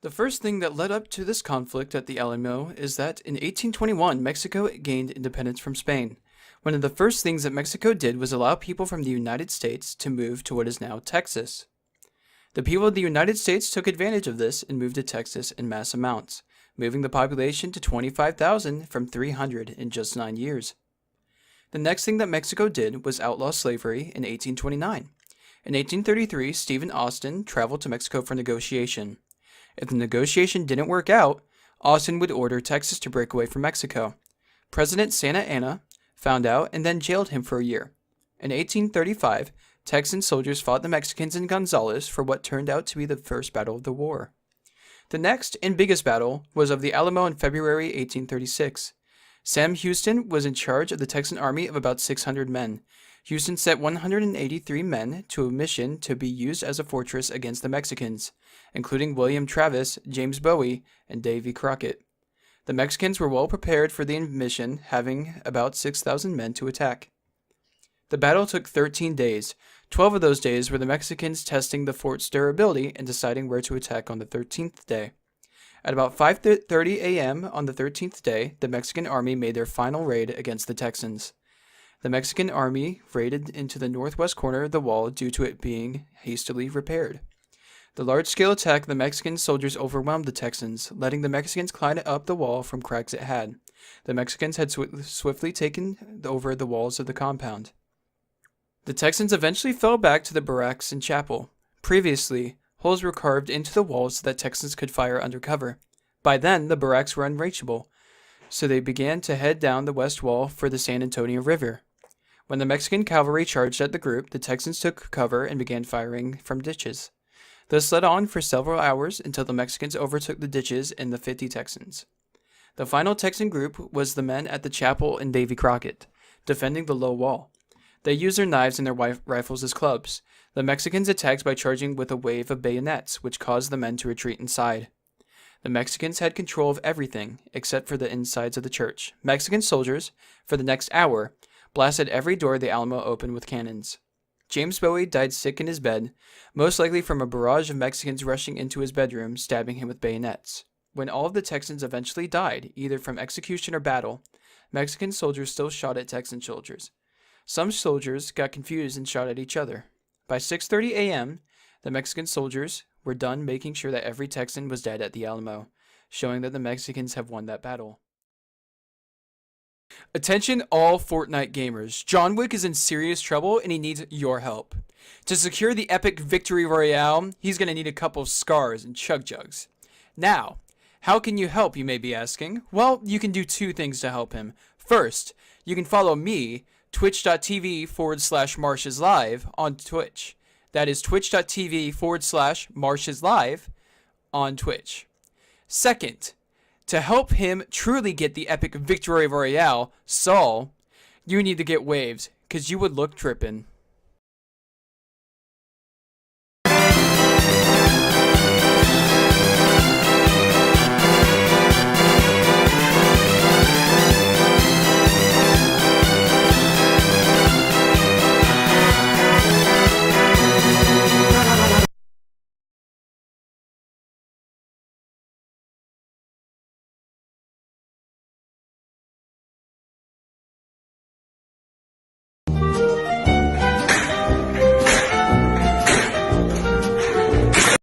The first thing that led up to this conflict at the Alamo is that in 1821, Mexico gained independence from Spain. One of the first things that Mexico did was allow people from the United States to move to what is now Texas. The people of the United States took advantage of this and moved to Texas in mass amounts, moving the population to 25,000 from 300 in just 9 years. The next thing that Mexico did was outlaw slavery in 1829. In 1833, Stephen Austin traveled to Mexico for negotiation. If the negotiation didn't work out, Austin would order Texas to break away from Mexico. President Santa Anna found out and then jailed him for a year. In 1835, Texan soldiers fought the Mexicans in Gonzales for what turned out to be the first battle of the war. The next and biggest battle was of the Alamo in February 1836. Sam Houston was in charge of the Texan army of about 600 men. Houston sent 183 men to a mission to be used as a fortress against the Mexicans, including William Travis, James Bowie, and Davy Crockett. The Mexicans were well prepared for the mission, having about 6,000 men to attack. The battle took 13 days. 12 of those days were the Mexicans testing the fort's durability and deciding where to attack on the 13th day. At about 5:30 a.m. on the 13th day, the Mexican army made their final raid against the Texans. The Mexican army raided into the northwest corner of the wall due to it being hastily repaired. The large-scale attack of the Mexican soldiers overwhelmed the Texans, letting the Mexicans climb up the wall from cracks it had. The Mexicans had swiftly taken over the walls of the compound. The Texans eventually fell back to the barracks and chapel. Previously, holes were carved into the walls so that Texans could fire under cover. By then, the barracks were unreachable, so they began to head down the west wall for the San Antonio River. When the Mexican cavalry charged at the group, the Texans took cover and began firing from ditches. This led on for several hours until the Mexicans overtook the ditches and the 50 Texans. The final Texan group was the men at the chapel and Davy Crockett, defending the low wall. They used their knives and their rifles as clubs. The Mexicans attacked by charging with a wave of bayonets, which caused the men to retreat inside. The Mexicans had control of everything except for the insides of the church. Mexican soldiers, for the next hour, blasted every door the Alamo opened with cannons. James Bowie died sick in his bed, most likely from a barrage of Mexicans rushing into his bedroom, stabbing him with bayonets. When all of the Texans eventually died, either from execution or battle, Mexican soldiers still shot at Texan soldiers. Some soldiers got confused and shot at each other. By 6:30 a.m., the Mexican soldiers were done making sure that every Texan was dead at the Alamo, showing that the Mexicans have won that battle. Attention all Fortnite gamers. John Wick is in serious trouble and he needs your help. To secure the epic victory royale, he's going to need a couple of scars and chug jugs. Now, how can you help, you may be asking? Well, you can do two things to help him. First, you can follow me, twitch.tv/MarshesLive on Twitch. That is twitch.tv/MarshesLive on Twitch. Second, to help him truly get the epic victory royale, Saul, you need to get waves, because you would look trippin'.